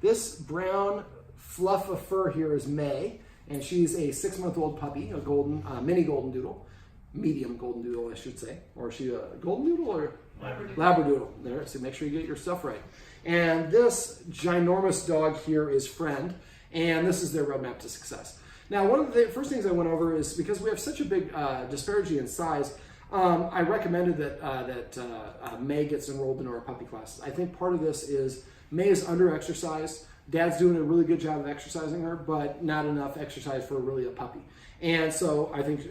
This brown fluff of fur here is May, and she's a 6-month-old puppy, a golden, mini golden doodle, medium golden doodle, I should say. Or is she a golden doodle or Labradoodle? There, so make sure you get your stuff right. And this ginormous dog here is Friend, and this is their roadmap to success. Now, one of the first things I went over is because we have such a big disparity in size, I recommended that May gets enrolled into our puppy classes. I think part of this is May is under-exercised. Dad's doing a really good job of exercising her, but not enough exercise for really a puppy. And so I think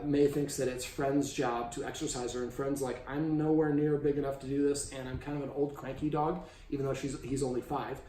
May thinks that it's Friend's job to exercise her, and Friend's like, I'm nowhere near big enough to do this, and I'm kind of an old cranky dog, even though he's only 5,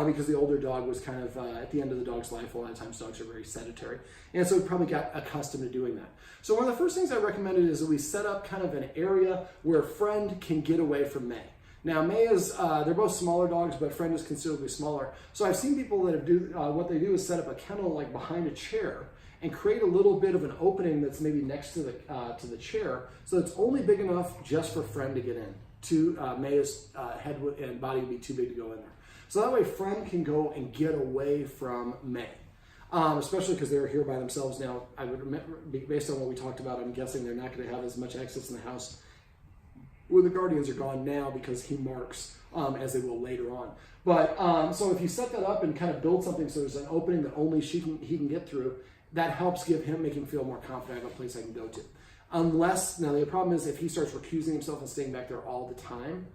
because the older dog was kind of at the end of the dog's life. A lot of times dogs are very sedentary, and so he probably got accustomed to doing that. So one of the first things I recommended is that we set up kind of an area where Friend can get away from May. Now, May is, they're both smaller dogs, but Friend is considerably smaller. So I've seen people that what they do is set up a kennel like behind a chair and create a little bit of an opening that's maybe next to the chair, so it's only big enough just for Friend to get in. May's head and body would be too big to go in there. So that way Friend can go and get away from May, especially because they're here by themselves now. I would remember, based on what we talked about, I'm guessing they're not going to have as much access in the house where the guardians are gone now because he marks as they will later on. But so if you set that up and kind of build something so there's an opening that only he can get through, that helps make him feel more confident. I have a place I can go to. Unless, now the problem is if he starts recusing himself and staying back there all the time,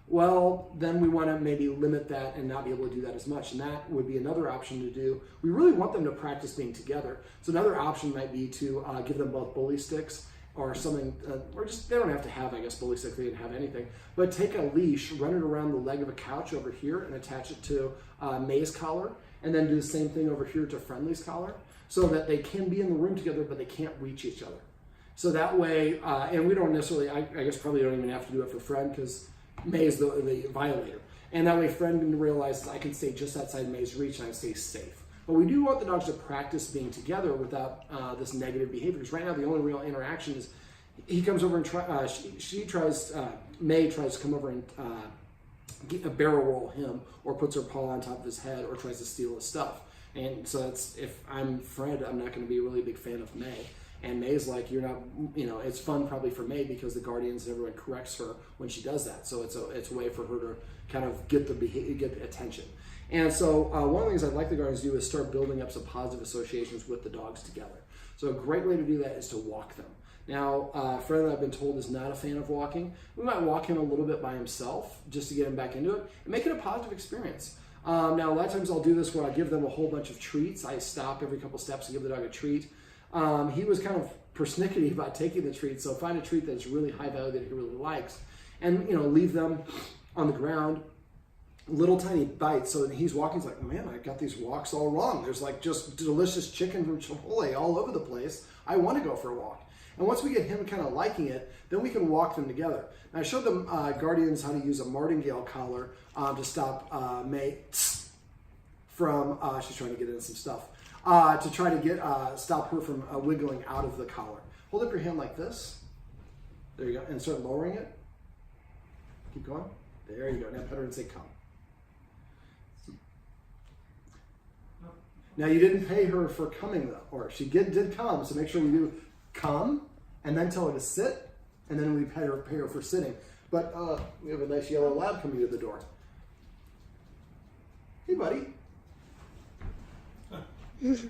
well, then we want to maybe limit that and not be able to do that as much. And that would be another option to do. We really want them to practice being together. So another option might be to give them both bully sticks or something, or just, they don't have to have, I guess, bully sticks, they didn't have anything, but take a leash, run it around the leg of a couch over here and attach it to May's collar, and then do the same thing over here to Friendly's collar, so that they can be in the room together, but they can't reach each other. So that way, and we don't necessarily, I guess probably don't even have to do it for Friend, because May is the violator. And that way Friend can realize I can stay just outside May's reach and I stay safe. But we do want the dogs to practice being together without this negative behavior. Because right now the only real interaction is he comes over and May tries to come over and barrel roll him, or puts her paw on top of his head, or tries to steal his stuff. And so that's, if I'm Fred, I'm not going to be a really big fan of May. And May's like, you're not, it's fun probably for May because the guardians and everyone corrects her when she does that. So it's a way for her to kind of get the attention. And so one of the things I'd like the guardians to do is start building up some positive associations with the dogs together. So a great way to do that is to walk them. Now, Fred, I've been told, is not a fan of walking. We might walk him a little bit by himself just to get him back into it and make it a positive experience. Now, a lot of times I'll do this where I give them a whole bunch of treats. I stop every couple steps and give the dog a treat. He was kind of persnickety about taking the treat, so find a treat that's really high value that he really likes, and leave them on the ground, little tiny bites. So that he's walking, he's like, man, I got these walks all wrong. There's like just delicious chicken from Chipotle all over the place. I want to go for a walk. And once we get him kind of liking it, then we can walk them together. And I showed them guardians how to use a martingale collar to stop May from, she's trying to get in some stuff, to try to stop her from wiggling out of the collar. Hold up your hand like this. There you go. And start lowering it. Keep going. There you go. Now pet her and say come. Now you didn't pay her for coming though, or she did come, so make sure we do come and then tell her to sit, and then we pay her for sitting. But we have a nice yellow lab coming to the door. Hey buddy. I don't know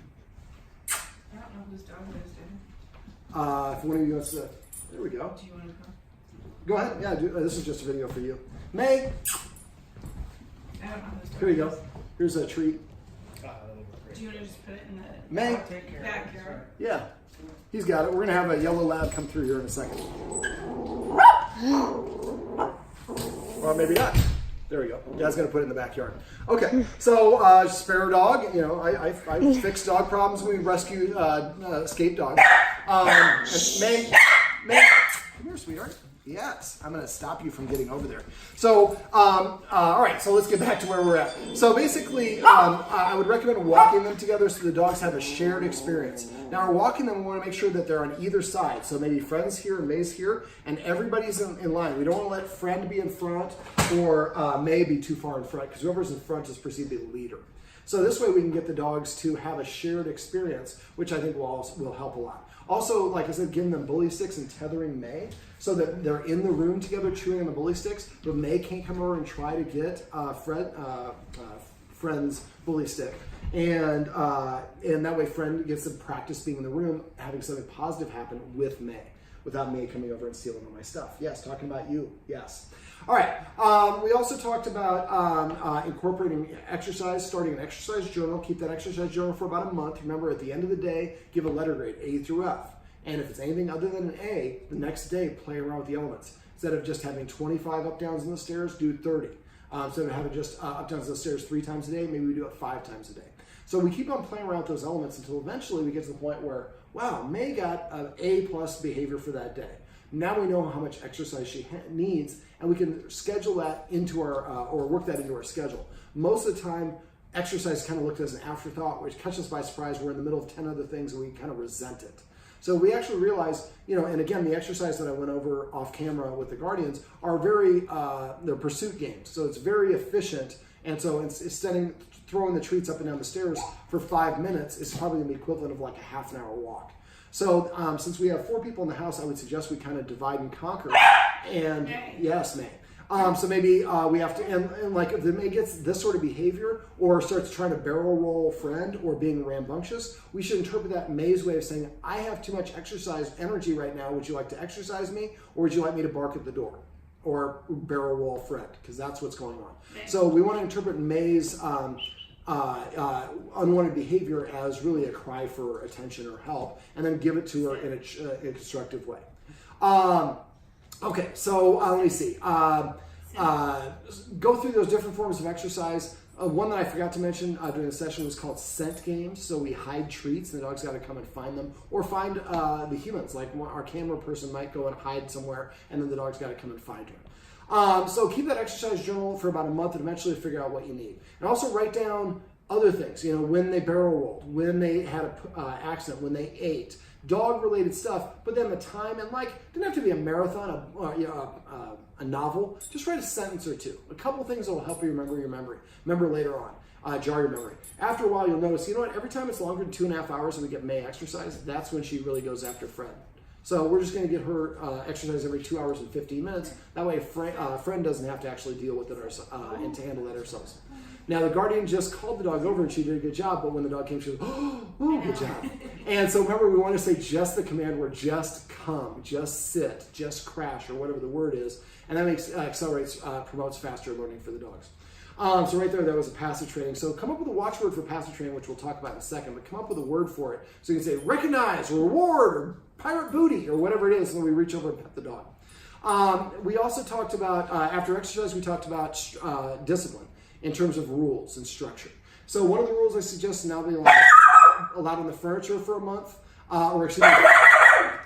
whose dog it is, dude. If one of you wants to, there we go. Do you want to come? Go ahead. Yeah, this is just a video for you. May. I don't know whose dog Here you it go. is. Here's a treat. Do you want to just put it in the May. backyard? Yeah, he's got it. We're gonna have a yellow lab come through here in a second. Or maybe not. There we go. Dad's gonna put it in the backyard. Okay, so sparrow dog. I fix dog problems when we rescue escaped dogs. May, come here, sweetheart. Yes, I'm going to stop you from getting over there. So, all right, so let's get back to where we're at. So basically, I would recommend walking them together so the dogs have a shared experience. Now, we're walking them, we want to make sure that they're on either side. So maybe Friend's here and May's here, and everybody's in line. We don't want to let Friend be in front or May be too far in front, because whoever's in front is perceived to be the leader. So this way we can get the dogs to have a shared experience, which I think will help a lot. Also, like I said, giving them bully sticks and tethering May so that they're in the room together chewing on the bully sticks, but May can't come over and try to get Friend's bully stick. And that way Friend gets to practice being in the room, having something positive happen with May, without May coming over and stealing all my stuff. Yes, talking about you. Yes. All right. We also talked about incorporating exercise, starting an exercise journal. Keep that exercise journal for about a month. Remember, at the end of the day, give a letter grade, A through F. And if it's anything other than an A, the next day, play around with the elements. Instead of just having 25 up, downs, and the stairs, do 30. Instead of having just up, downs, and the stairs 3 times a day, maybe we do it 5 times a day. So we keep on playing around with those elements until eventually we get to the point where, wow, May got an A+ behavior for that day. Now we know how much exercise she needs, and we can schedule that into our, or work that into our schedule. Most of the time, exercise kind of looked as an afterthought, which catches us by surprise. We're in the middle of 10 other things, and we kind of resent it. So we actually realized, and again, the exercise that I went over off camera with the Guardians are very, they're pursuit games. So it's very efficient. And so instead of throwing the treats up and down the stairs for 5 minutes, it's probably going to be equivalent of like a half-an-hour walk. So since we have 4 people in the house, I would suggest we kind of divide and conquer. And yes, May. So maybe we have to, and like if the May gets this sort of behavior or starts trying to barrel roll Friend or being rambunctious, we should interpret that May's way of saying, I have too much exercise energy right now. Would you like to exercise me, or would you like me to bark at the door or barrel roll Friend? Because that's what's going on. So we want to interpret May's unwanted behavior as really a cry for attention or help, and then give it to her in a constructive way. Okay, so let me see. Go through those different forms of exercise. One that I forgot to mention during the session was called scent games. So we hide treats, and the dog's got to come and find them, or find the humans. Like our camera person might go and hide somewhere, and then the dog's got to come and find her. So keep that exercise journal for about a month, and eventually figure out what you need. And also write down other things. when they barrel rolled, when they had an accident, when they ate. Dog-related stuff, but then the time, and it doesn't have to be a marathon, a novel. Just write a sentence or two. A couple things that will help you remember your memory. Remember later on, jar your memory. After a while, you'll notice, every time it's longer than 2.5 hours and we get May exercise, that's when she really goes after Friend. So we're just going to get her exercise every 2 hours and 15 minutes. That way, Friend doesn't have to actually deal with it and to handle that ourselves. Now, the Guardian just called the dog over, and she did a good job, but when the dog came, she was, oh, good job. And so remember, we want to say just the command word, just come, just sit, just crash, or whatever the word is, and that accelerates, promotes faster learning for the dogs. So right there, that was a passive training. So come up with a watchword for passive training, which we'll talk about in a second, but come up with a word for it. So you can say recognize, or reward, or pirate booty, or whatever it is when we reach over and pet the dog. We also talked about, after exercise, we talked about discipline in terms of rules and structure. So one of the rules I suggest now be allowed on the furniture for a month, or excuse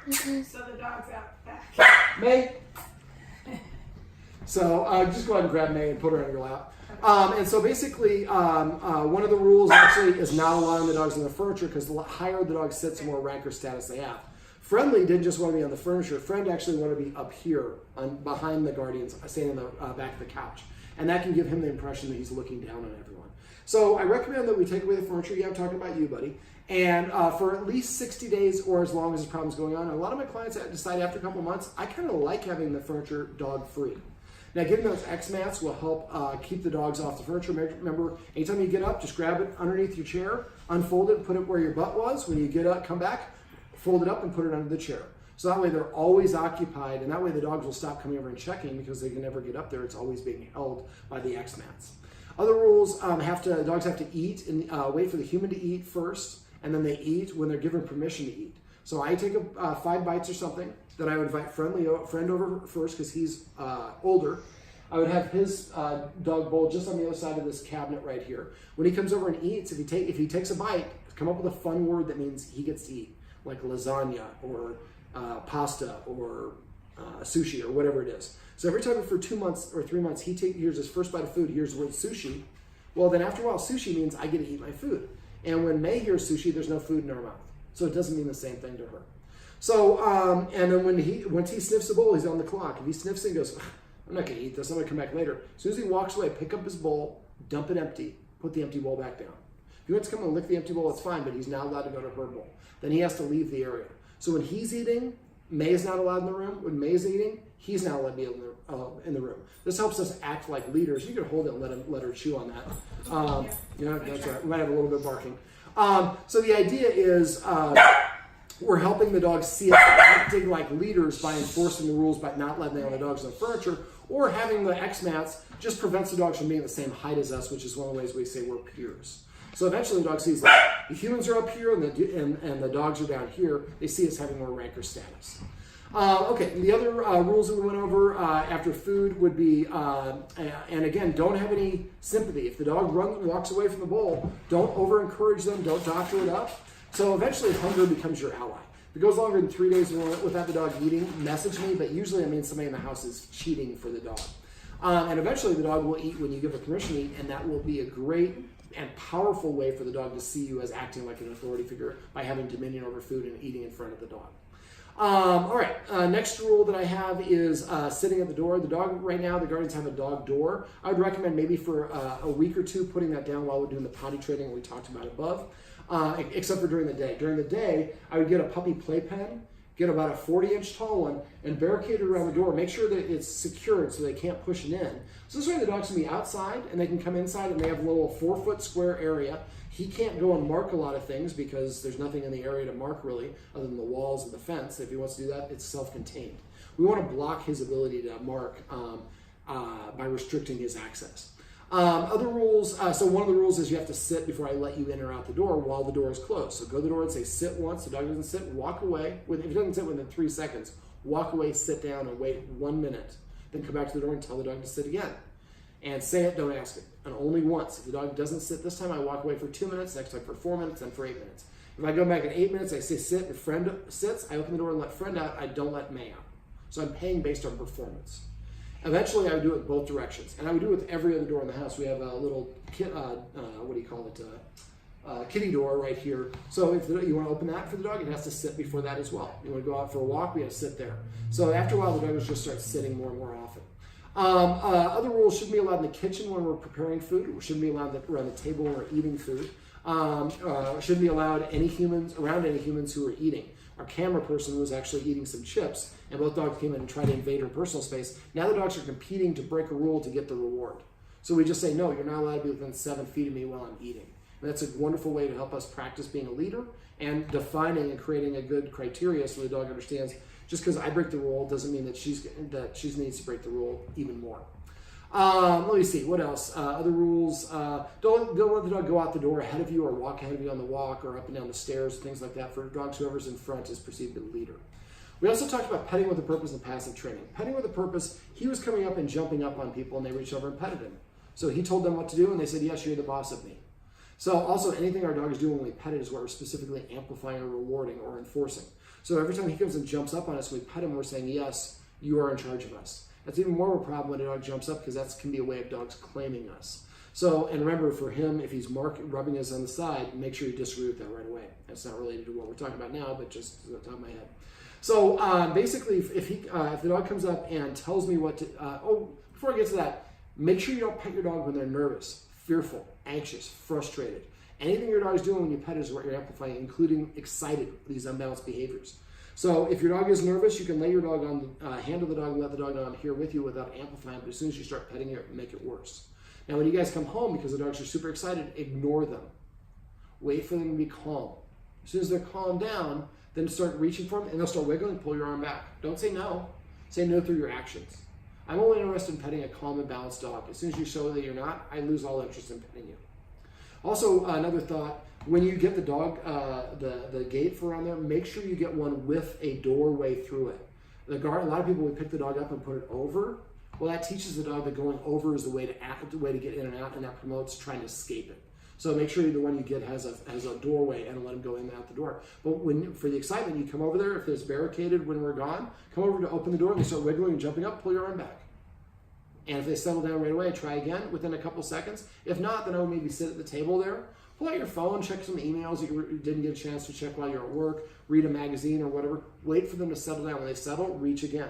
me. So the dog's out back. May. So just go ahead and grab May and put her on your lap. And so basically, one of the rules actually is not allowing the dogs on the furniture, because the higher the dog sits, the more rank or status they have. Friendly didn't just want to be on the furniture. Friend actually wanted to be up here, behind the Guardians, standing on the back of the couch. And that can give him the impression that he's looking down on everyone. So I recommend that we take away the furniture. Yeah, I'm talking about you, buddy. And for at least 60 days or as long as the problem's going on. And a lot of my clients decide after a couple months, I kind of like having the furniture dog-free. Now, giving those X-mats will help keep the dogs off the furniture. Remember, anytime you get up, just grab it underneath your chair, unfold it, and put it where your butt was. When you get up, come back, fold it up, and put it under the chair. So that way they're always occupied, and that way the dogs will stop coming over and checking, because they can never get up there. It's always being held by the X-mats. Other rules, dogs have to eat and wait for the human to eat first, and then they eat when they're given permission to eat. So I take 5 bites or something, then I would invite Friend over first, because he's older. I would have his dog bowl just on the other side of this cabinet right here. When he comes over and eats, if he takes a bite, come up with a fun word that means he gets to eat, like lasagna or pasta or sushi or whatever it is. So every time for 2 months or 3 months, he hears his first bite of food, hears the word sushi. Well, then after a while, sushi means I get to eat my food. And when May hears sushi, there's no food in her mouth. So it doesn't mean the same thing to her. So, and then once he sniffs the bowl, he's on the clock. If he sniffs it, he goes, I'm not going to eat this. I'm going to come back later. As soon as he walks away, pick up his bowl, dump it empty, put the empty bowl back down. If he wants to come and lick the empty bowl, it's fine, but he's now allowed to go to her bowl. Then he has to leave the area. So when he's eating, May is not allowed in the room. When May is eating, he's not allowed to be in the room. This helps us act like leaders. You can hold it and let her chew on that. That's right. We might have a little bit of barking. So the idea is we're helping the dogs see us acting like leaders by enforcing the rules, by not letting the dogs on the furniture, or having the X-mats just prevents the dogs from being the same height as us, which is one of the ways we say we're peers. So eventually the dog sees that the humans are up here and the dogs are down here. They see us having more rank or status. Okay, the other rules that we went over after food would be, and again, don't have any sympathy. If the dog walks away from the bowl, don't over-encourage them, don't doctor it up. So eventually hunger becomes your ally. If it goes longer than 3 days without the dog eating, message me, but usually it means somebody in the house is cheating for the dog. And eventually the dog will eat when you give it permission to eat, and that will be a great and powerful way for the dog to see you as acting like an authority figure by having dominion over food and eating in front of the dog. All right, next rule that I have is sitting at the door. The dog, right now, the Guardians have a dog door. I would recommend maybe for a week or two putting that down while we're doing the potty training we talked about above, except for during the day. During the day, I would get a puppy playpen, get about a 40-inch tall one, and barricade it around the door. Make sure that it's secured so they can't push it in. So this way the dogs can be outside and they can come inside and they have a little 4-foot square area. He can't go and mark a lot of things because there's nothing in the area to mark really other than the walls and the fence. If he wants to do that, it's self-contained. We want to block his ability to mark by restricting his access. Other rules, so one of the rules is you have to sit before I let you in or out the door while the door is closed. So go to the door and say sit once, the dog doesn't sit, walk away. If he doesn't sit within 3 seconds, walk away, sit down, and wait 1 minute. Then come back to the door and tell the dog to sit again. And say it, don't ask it. And only once. If the dog doesn't sit this time, I walk away for 2 minutes, next time for 4 minutes, then for 8 minutes. If I go back in 8 minutes, I say sit, and friend sits, I open the door and let friend out, I don't let May out. So I'm paying based on performance. Eventually, I would do it both directions. And I would do it with every other door in the house. We have a little, kitty door right here. So if you want to open that for the dog, it has to sit before that as well. You want to go out for a walk, we have to sit there. So after a while, the dog will just start sitting more and more often. Other rules shouldn't be allowed in the kitchen when we're preparing food. We shouldn't be allowed around the table when we're eating food. Shouldn't be allowed around any humans who are eating. Our camera person was actually eating some chips, and both dogs came in and tried to invade her personal space. Now the dogs are competing to break a rule to get the reward. So we just say, no, you're not allowed to be within 7 feet of me while I'm eating. And that's a wonderful way to help us practice being a leader and defining and creating a good criteria so the dog understands just because I break the rule doesn't mean that she needs to break the rule even more. Let me see, what else? Other rules, don't let the dog go out the door ahead of you or walk ahead of you on the walk or up and down the stairs, things like that. For dogs, whoever's in front is perceived as the leader. We also talked about petting with a purpose and passive training. Petting with a purpose, he was coming up and jumping up on people and they reached over and petted him. So he told them what to do and they said, yes, you're the boss of me. So also anything our dog is doing when we pet it is what we're specifically amplifying or rewarding or enforcing. So every time he comes and jumps up on us, we pet him, we're saying, yes, you are in charge of us. That's even more of a problem when a dog jumps up because that can be a way of dogs claiming us. So, and remember for him, if he's rubbing us on the side, make sure you disagree with that right away. That's not related to what we're talking about now, but just on the top of my head. So basically, if the dog comes up and tells me what to, before I get to that, make sure you don't pet your dog when they're nervous, fearful, anxious, frustrated. Anything your dog is doing when you pet is what you're amplifying, including excited, these unbalanced behaviors. So if your dog is nervous, you can lay your dog on the hand of the dog and let the dog know I'm here with you without amplifying, but as soon as you start petting it, make it worse. Now when you guys come home, because the dogs are super excited, ignore them. Wait for them to be calm. As soon as they're calmed down, then start reaching for them, and they'll start wiggling and pull your arm back. Don't say no. Say no through your actions. I'm only interested in petting a calm and balanced dog. As soon as you show that you're not, I lose all interest in petting you. Also, another thought, when you get the dog, the gate for around there, make sure you get one with a doorway through it. A lot of people would pick the dog up and put it over. Well, that teaches the dog that going over is the way to get in and out, and that promotes trying to escape it. So make sure the one you get has a doorway and let them go in and out the door. But for the excitement, you come over there. If it's barricaded when we're gone, come over to open the door and they start wiggling and jumping up, pull your arm back. And if they settle down right away, try again within a couple seconds. If not, then I would maybe sit at the table there, pull out your phone, check some emails you didn't get a chance to check while you're at work, read a magazine or whatever. Wait for them to settle down. When they settle, reach again.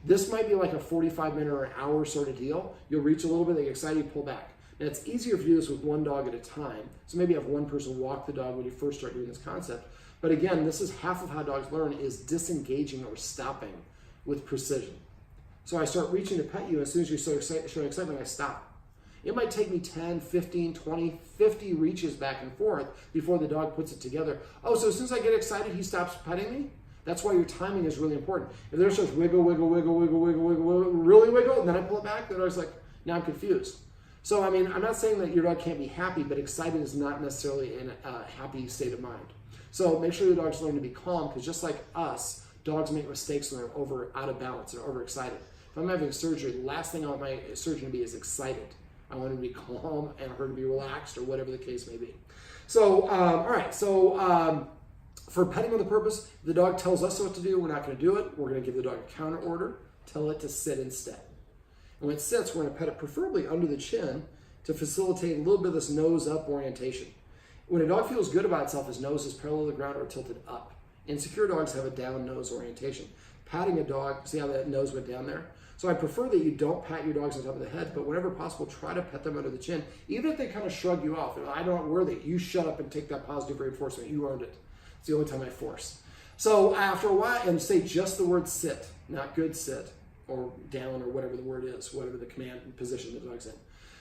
This might be like a 45-minute or an hour sort of deal. You'll reach a little bit, they get excited, you pull back. Now, it's easier if you do this with one dog at a time. So maybe have one person walk the dog when you first start doing this concept. But again, this is half of how dogs learn, is disengaging or stopping with precision. So I start reaching to pet you. As soon as you show excitement, I stop. It might take me 10, 15, 20, 50 reaches back and forth before the dog puts it together. Oh, so as soon as I get excited, he stops petting me? That's why your timing is really important. If there starts wiggle, wiggle, wiggle, wiggle, wiggle, wiggle, wiggle, really wiggle, and then I pull it back, the dog's like, now I'm confused. So, I mean, I'm not saying that your dog can't be happy, but excited is not necessarily in a happy state of mind. So make sure your dogs learn to be calm, because just like us, dogs make mistakes when they're out of balance or overexcited. If I'm having surgery, the last thing I want my surgeon to be is excited. I want him to be calm and her to be relaxed or whatever the case may be. So, all right. So for petting with a purpose, the dog tells us what to do. We're not going to do it. We're going to give the dog a counter order. Tell it to sit instead. And when it sits, we're going to pet it preferably under the chin to facilitate a little bit of this nose up orientation. When a dog feels good about itself, his nose is parallel to the ground or tilted up. Insecure dogs have a down nose orientation. Patting a dog, see how that nose went down there? So I prefer that you don't pat your dogs on top of the head, but whenever possible, try to pet them under the chin, even if they kind of shrug you off. I'm not worthy. You shut up and take that positive reinforcement. You earned it. It's the only time I force. So after a while, and say just the word sit, not good sit, or down, or whatever the word is, whatever the command position the dog's in.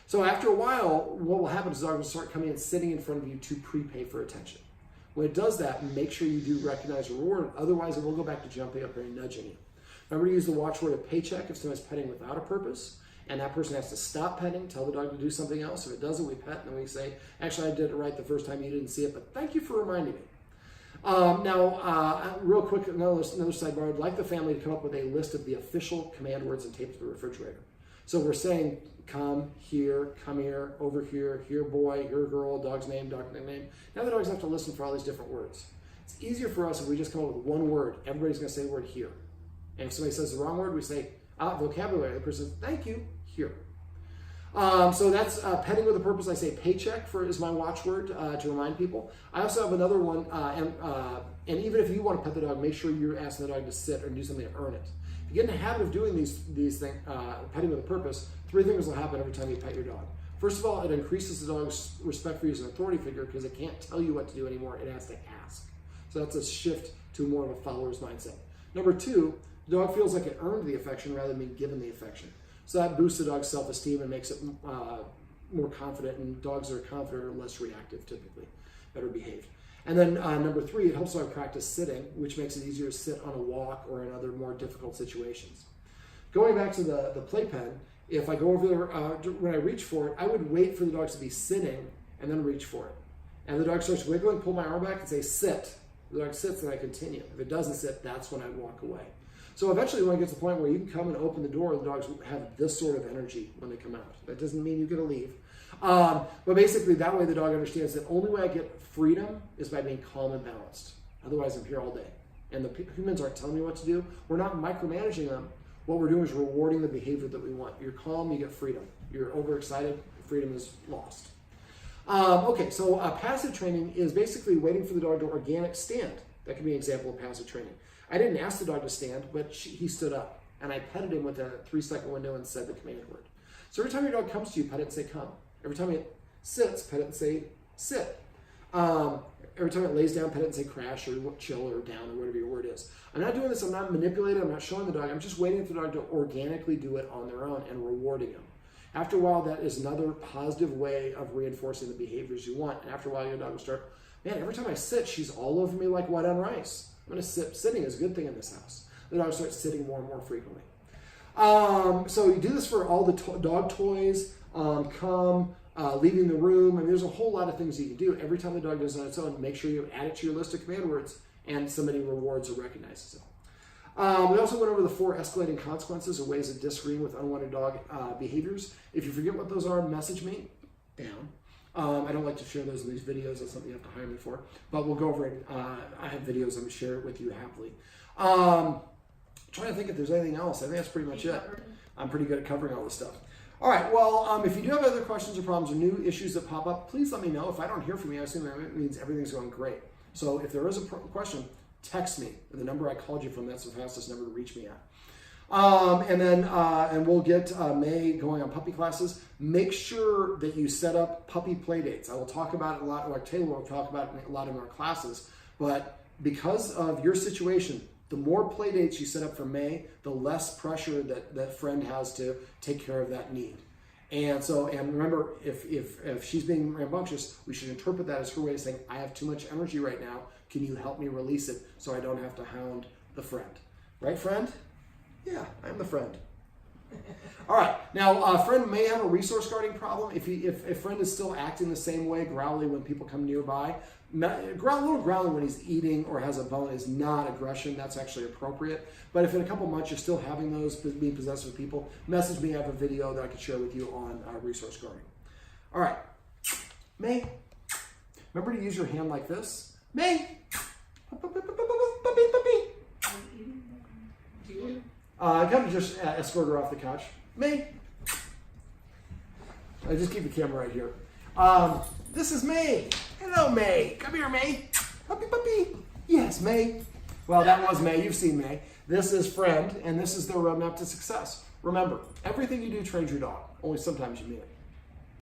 So after a while, what will happen is the dog will start coming and sitting in front of you to prepay for attention. When it does that, make sure you do recognize reward. Otherwise, it will go back to jumping up here and nudging you. Remember to use the watchword of paycheck if someone's petting without a purpose, and that person has to stop petting, tell the dog to do something else. If it doesn't, we pet, and then we say, actually, I did it right the first time, you didn't see it, but thank you for reminding me. Now, real quick, another sidebar. I'd like the family to come up with a list of the official command words and tape to the refrigerator. So we're saying, come here, over here boy, here girl, dog's name, dog name. Now the dogs have to listen for all these different words. It's easier for us if we just come up with one word. Everybody's going to say the word here. And if somebody says the wrong word, we say, vocabulary. The person says, thank you, here. So that's petting with a purpose. I say paycheck is my watchword to remind people. I also have another one, and even if you want to pet the dog, make sure you're asking the dog to sit or do something to earn it. If you get in the habit of doing these things, petting with a purpose, 3 things will happen every time you pet your dog. First of all, it increases the dog's respect for you as an authority figure because it can't tell you what to do anymore. It has to ask. So that's a shift to more of a follower's mindset. Number 2, the dog feels like it earned the affection rather than being given the affection. So that boosts the dog's self-esteem and makes it more confident, and dogs that are confident are less reactive typically, better behaved. And then number 3, it helps the dog practice sitting, which makes it easier to sit on a walk or in other more difficult situations. Going back to the playpen, if I go over there, when I reach for it, I would wait for the dogs to be sitting and then reach for it. And the dog starts wiggling, pull my arm back and say, sit. The dog sits and I continue. If it doesn't sit, that's when I walk away. So eventually when it gets to the point where you can come and open the door, the dogs have this sort of energy when they come out. That doesn't mean you get to leave. But basically that way the dog understands that the only way I get freedom is by being calm and balanced. Otherwise I'm here all day. And the humans aren't telling me what to do. We're not micromanaging them. What we're doing is rewarding the behavior that we want. You're calm, you get freedom. You're overexcited, freedom is lost. Okay, so passive training is basically waiting for the dog to organic stand. That can be an example of passive training. I didn't ask the dog to stand, but he stood up. And I petted him with a 3-second window and said the command word. So every time your dog comes to you, pet it and say, come. Every time it sits, pet it and say, sit. Every time it lays down, pet it and say crash or chill or down or whatever your word is. I'm not doing this, I'm not manipulating, I'm not showing the dog. I'm just waiting for the dog to organically do it on their own and rewarding them. After a while, that is another positive way of reinforcing the behaviors you want. And after a while, your dog will start, man, every time I sit, she's all over me like white on rice. I'm going to sit. Sitting is a good thing in this house. The dog starts sitting more and more frequently. So you do this for all the dog toys, leaving the room. I mean, there's a whole lot of things you can do. Every time the dog does it on its own, make sure you add it to your list of command words and somebody rewards or recognizes it. We also went over the 4 escalating consequences or ways of disagreeing with unwanted dog behaviors. If you forget what those are, message me down. I don't like to share those in these videos. That's something you have to hire me for. But we'll go over it. I have videos. I'm going to share it with you happily. Trying to think if there's anything else. I think that's pretty much it. I'm pretty good at covering all this stuff. All right, well, if you do have other questions or problems or new issues that pop up, please let me know. If I don't hear from you, I assume that means everything's going great. So if there is a question, text me. The number I called you from, that's the fastest number to reach me at. And we'll get May going on puppy classes. Make sure that you set up puppy play dates. I will talk about it a lot, like Taylor will talk about it a lot in our classes. But because of your situation, the more play dates you set up for May, the less pressure that friend has to take care of that need. And remember, if she's being rambunctious, we should interpret that as her way of saying, I have too much energy right now. Can you help me release it so I don't have to hound the friend? Right, friend? Yeah, I'm the friend. All right, now friend may have a resource guarding problem. If friend is still acting the same way, growly when people come nearby, a little growling when he's eating or has a bone is not aggression. That's actually appropriate. But if in a couple months you're still having those, being possessed with people, message me. I have a video that I can share with you on resource guarding. All right, May, remember to use your hand like this. May, I kind of just escort her off the couch. May. I just keep the camera right here. This is May. Hello, May. Come here, May. Puppy, puppy. Yes, May. Well, that was May. You've seen May. This is Friend, and this is the roadmap to success. Remember, everything you do trains your dog. Only sometimes you mean it.